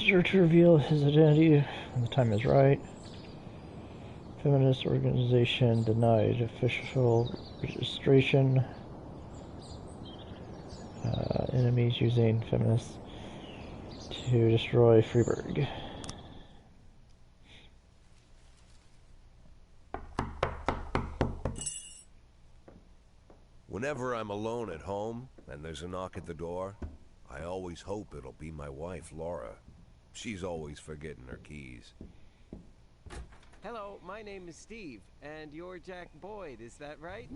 eager to reveal his identity when the time is right. Feminist organization denied official registration. Enemies using feminists to destroy Freeburg. Whenever I'm alone at home and there's a knock at the door, I always hope it'll be my wife, Laura. She's always forgetting her keys. Hello, my name is Steve, and you're Jack Boyd, is that right?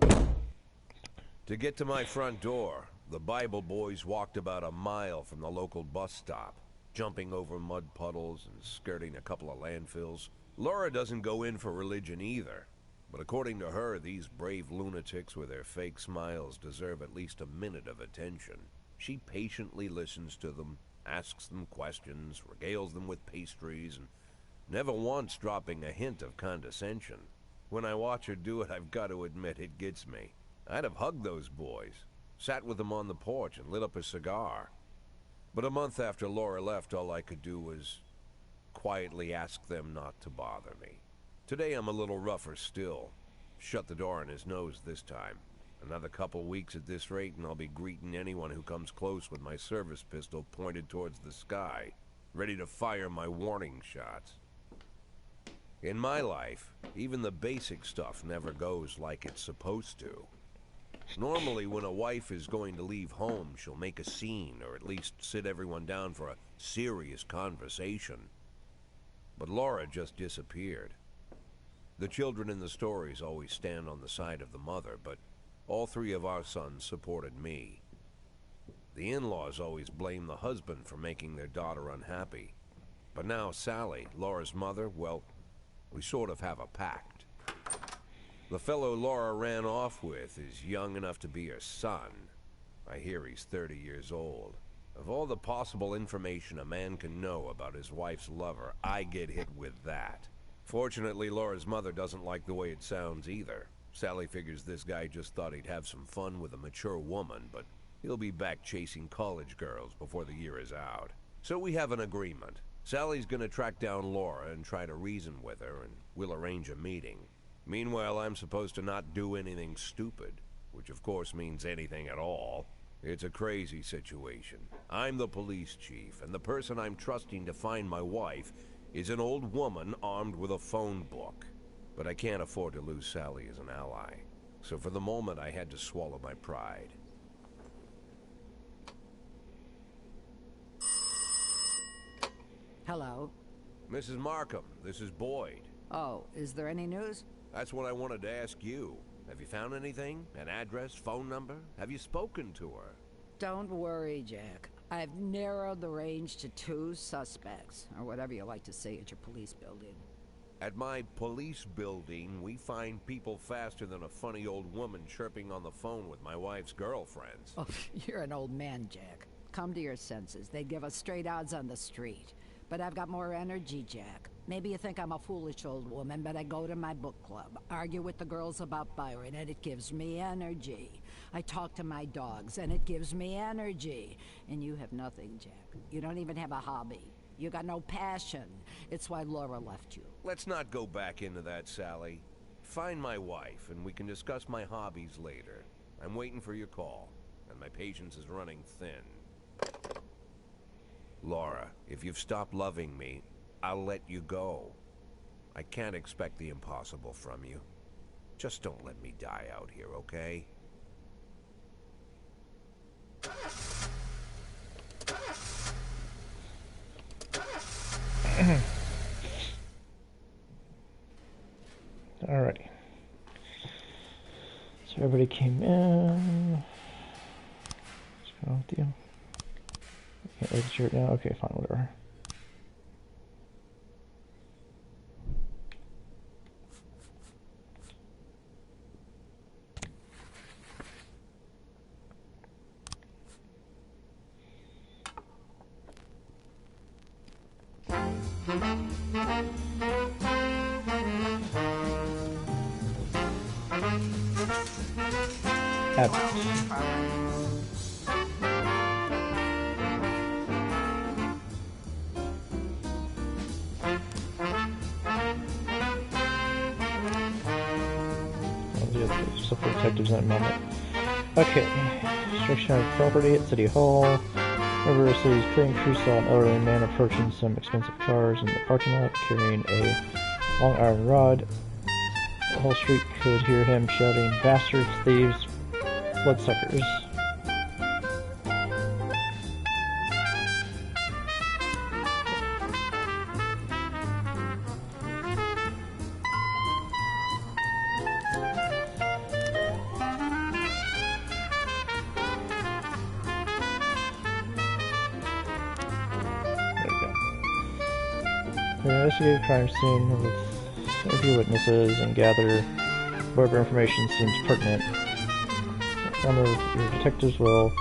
To get to my front door, the Bible boys walked about a mile from the local bus stop, jumping over mud puddles and skirting a couple of landfills. Laura doesn't go in for religion either, but according to her, these brave lunatics with their fake smiles deserve at least a minute of attention. She patiently listens to them, asks them questions, regales them with pastries, and never once dropping a hint of condescension. When I watch her do it, I've got to admit it gets me. I'd have hugged those boys, sat with them on the porch and lit up a cigar. But a month after Laura left, all I could do was quietly ask them not to bother me. Today I'm a little rougher still. Shut the door on his nose this time. Another couple weeks at this rate and I'll be greeting anyone who comes close with my service pistol pointed towards the sky, ready to fire my warning shots. In my life, even the basic stuff never goes like it's supposed to. Normally, when a wife is going to leave home, she'll make a scene, or at least sit everyone down for a serious conversation. But Laura just disappeared. The children in the stories always stand on the side of the mother, but all three of our sons supported me. The in-laws always blame the husband for making their daughter unhappy. But now Sally, Laura's mother, well, we sort of have a pact. The fellow Laura ran off with is young enough to be her son. I hear he's 30 years old. Of all the possible information a man can know about his wife's lover, I get hit with that. Fortunately, Laura's mother doesn't like the way it sounds either. Sally figures this guy just thought he'd have some fun with a mature woman, but he'll be back chasing college girls before the year is out. So we have an agreement. Sally's gonna track down Laura and try to reason with her, and we'll arrange a meeting. Meanwhile, I'm supposed to not do anything stupid, which of course means anything at all. It's a crazy situation. I'm the police chief, and the person I'm trusting to find my wife is an old woman armed with a phone book. But I can't afford to lose Sally as an ally. So for the moment, I had to swallow my pride. Hello? Mrs. Markham, this is Boyd. Oh, is there any news? That's what I wanted to ask you. Have you found anything? An address, phone number? Have you spoken to her? Don't worry, Jack. I've narrowed the range to 2 suspects, or whatever you like to say at your police building. At my police building, we find people faster than a funny old woman chirping on the phone with my wife's girlfriends. Oh, you're an old man, Jack. Come to your senses. They'd give us straight odds on the street. But I've got more energy, Jack. Maybe you think I'm a foolish old woman, but I go to my book club, argue with the girls about Byron, and it gives me energy. I talk to my dogs, and it gives me energy. And you have nothing, Jack. You don't even have a hobby. You got no passion. It's why Laura left you. Let's not go back into that, Sally. Find my wife, and we can discuss my hobbies later. I'm waiting for your call, and my patience is running thin. Laura, if you've stopped loving me, I'll let you go. I can't expect the impossible from you. Just don't let me die out here, okay? Alrighty. So everybody came in. What's going on with you? Can't wait to share it now. Okay, fine, whatever. stuff for detectives in a moment. Okay. Destruction of property at City Hall. River City's train crew saw an elderly man approaching some expensive cars in the parking lot carrying a long iron rod. The whole street could hear him shouting, "Bastards, thieves, bloodsuckers." Investigate a crime scene with interview witnesses and gather whatever information seems pertinent. One of your detectives will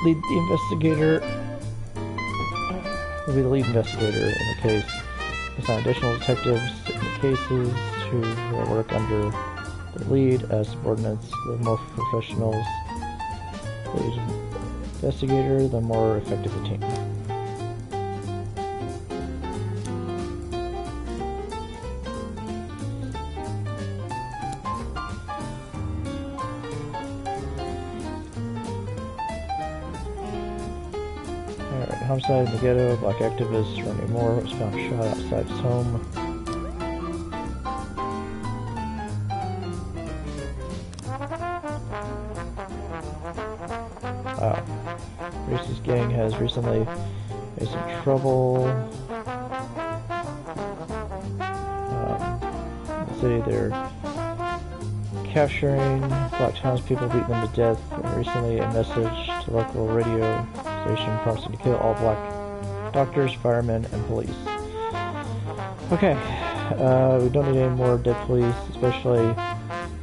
be the lead investigator in the case. Assign additional detectives in the cases who will work under the lead as subordinates. The more professionals the investigator, the more effective the team. Homicide in the ghetto. Black activist Ronnie Moore was found shot outside his home. Wow. Reese's gang has recently made some trouble. In the city, they're capturing black townspeople, beating them to death. And recently, a message to local radio station promising to kill all black doctors, firemen, and police. Okay, we don't need any more dead police, especially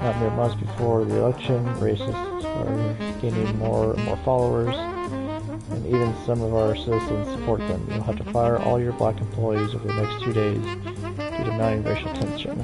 not mere months before the election. Racists are gaining more and more followers, and even some of our citizens support them. You'll have to fire all your black employees over the next 2 days due to mounting racial tension.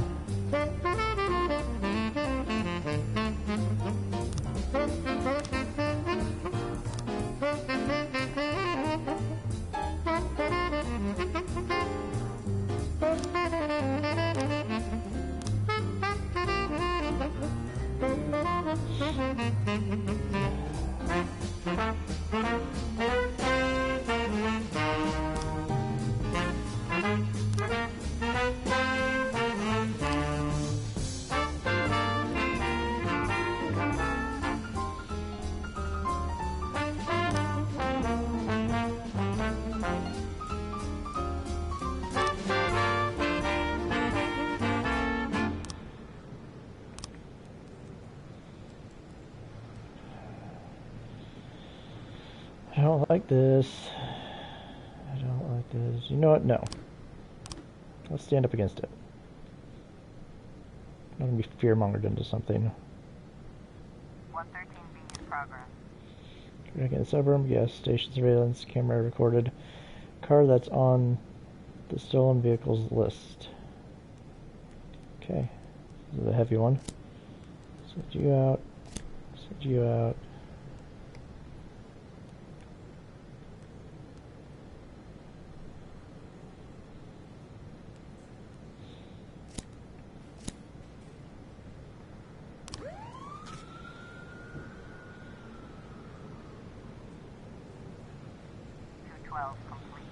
I don't like this. I don't like this. You know what? No. Let's stand up against it. I'm not going to be fear-mongered into something. 113B in progress. Again, suburb, gas station surveillance, camera recorded. Car that's on the stolen vehicles list. Okay. This is a heavy one. Send you out. Send you out. Complete.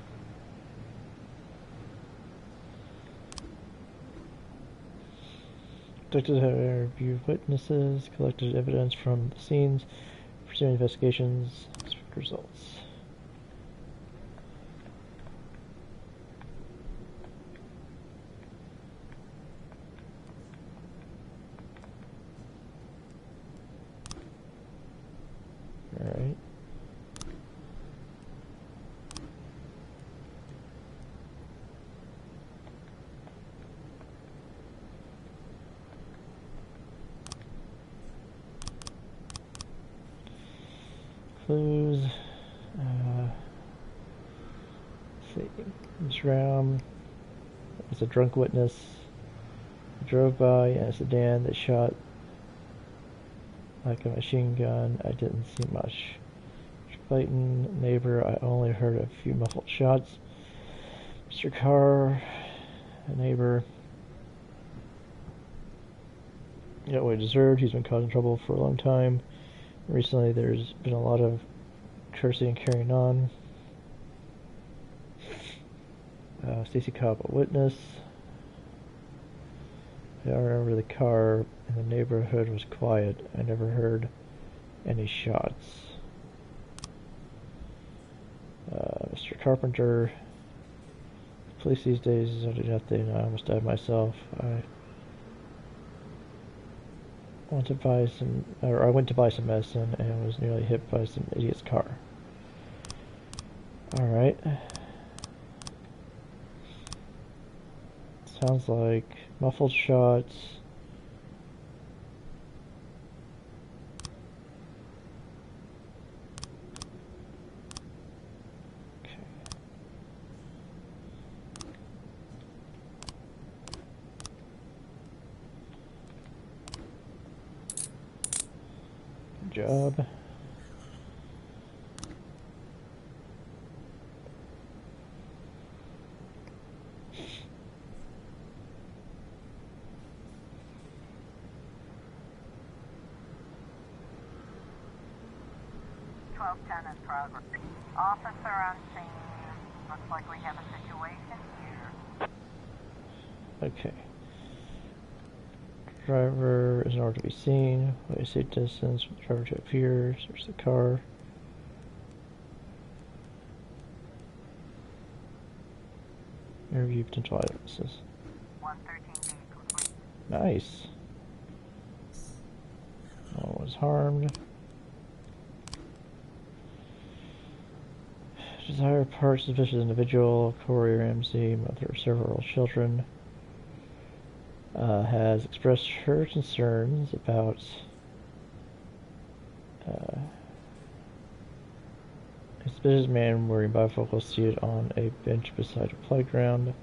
Detectives have reviewed witnesses, collected evidence from the scenes, pursuing investigations, expect results. Alright. Clues. Let's see. This round is a drunk witness who drove by in a sedan that shot like a machine gun. I didn't see much. Clayton, neighbor, I only heard a few muffled shots. Mr. Carr, a neighbor. He got what he deserved. He's been causing trouble for a long time. Recently, there's been a lot of cursing and carrying on. Stacy Cobb, a witness. I remember the car in the neighborhood was quiet. I never heard any shots. Mr. Carpenter. Police these days don't do nothing. I almost died myself. I went to buy some medicine and was nearly hit by some idiot's car. Alright. Sounds like muffled shots. Okay. Good job. In progress. Officer on scene. Looks like we have a situation here. Okay. Driver is nowhere to be seen. Wait a safe distance for the driver to appear. Search the car. Interview potential eyewitnesses. 113B complete. Nice. No one was harmed. Desire Park, suspicious individual, Corey Ramsey, mother of several children, has expressed her concerns about a suspicious man wearing bifocals seated on a bench beside a playground,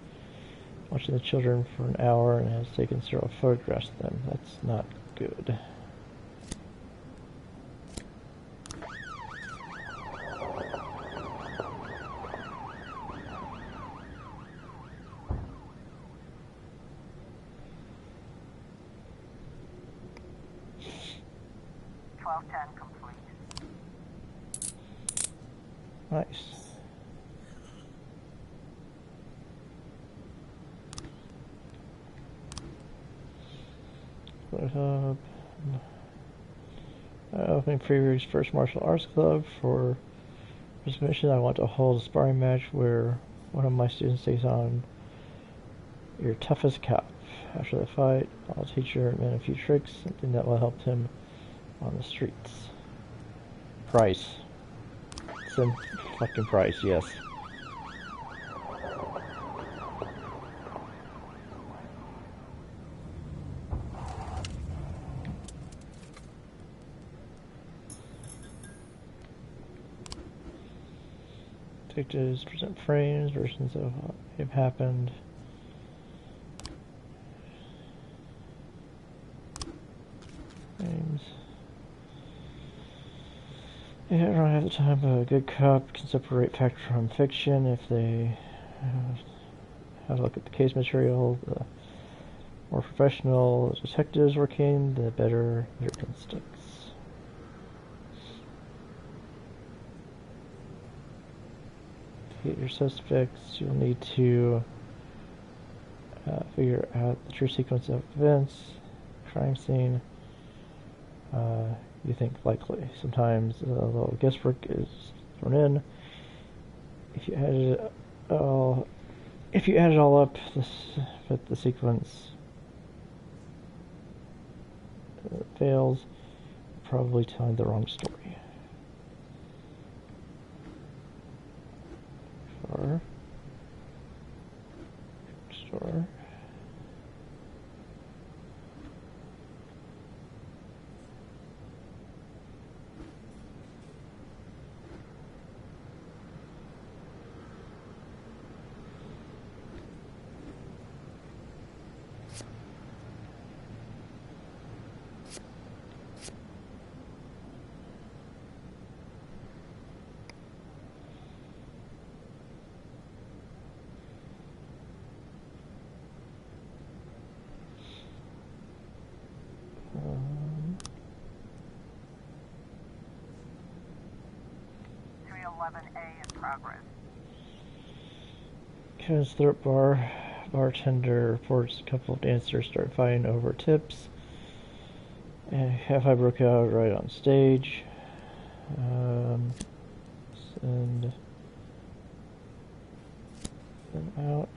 watching the children for an hour and has taken several photographs of them. That's not good. Complete. Nice. Opening Freeberg's first martial arts club. For this mission, I want to hold a sparring match where one of my students takes on your toughest cop. After the fight, I'll teach your man a few tricks, something that will help him on the streets. Price. Some fucking price, yes. Detectives present frames, versions of what may have happened. Frames. Yeah, I don't have the time, but a good cop can separate fact from fiction if they have a look at the case material. The more professional detectives working, the better their instincts. To get your suspects, you'll need to figure out the true sequence of events, crime scene. You think likely. Sometimes a little guesswork is thrown in. If you add it all up, but the sequence fails, you're probably telling the wrong story. Store. 311A in progress. Kevin's Thorpe Bar. Bartender reports a couple of dancers start fighting over tips. And half I broke out right on stage. Send them out.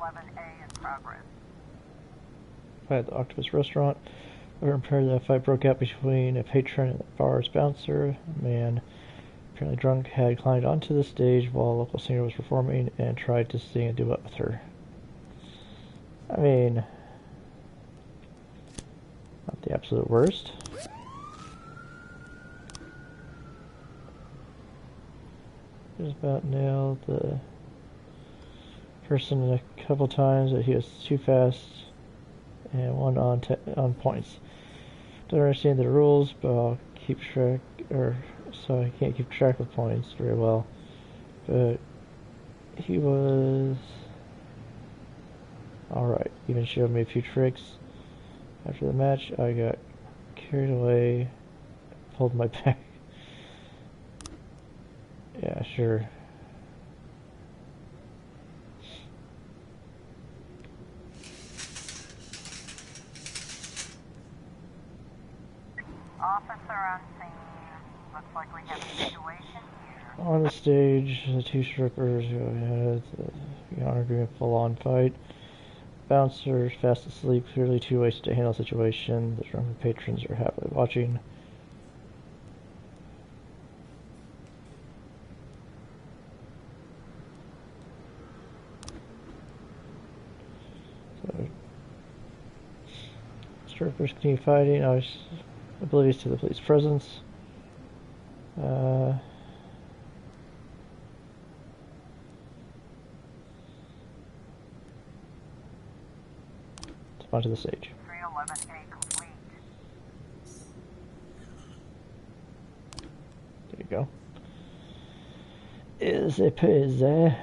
A in progress. At the Octopus Restaurant, we were impaired that a fight broke out between a patron and the bar's bouncer. A man, apparently drunk, had climbed onto the stage while a local singer was performing and tried to sing a duet with her. I mean, not the absolute worst. Just about nailed the person a couple times that he was too fast, and one on points. Don't understand the rules, but I'll keep track, so I can't keep track of points very well. But he was alright. Even showed me a few tricks. After the match, I got carried away, pulled my back. Yeah, sure. Officer on scene. Looks like we have a situation here. On the stage, the two strippers go ahead. The honor doing a full-on fight. Bouncers fast asleep. Clearly too wasted to handle the situation. The drunken patrons are happily watching. So, strippers continue fighting. Abilities to the police presence. Onto the stage. 311A complete. There you go. Is it is there?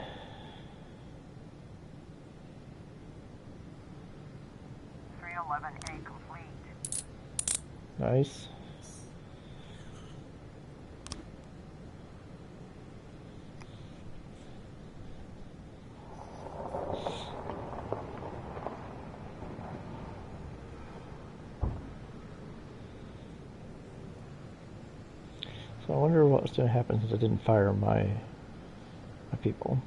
A complete. Nice. So I wonder what was going to happen since I didn't fire my people.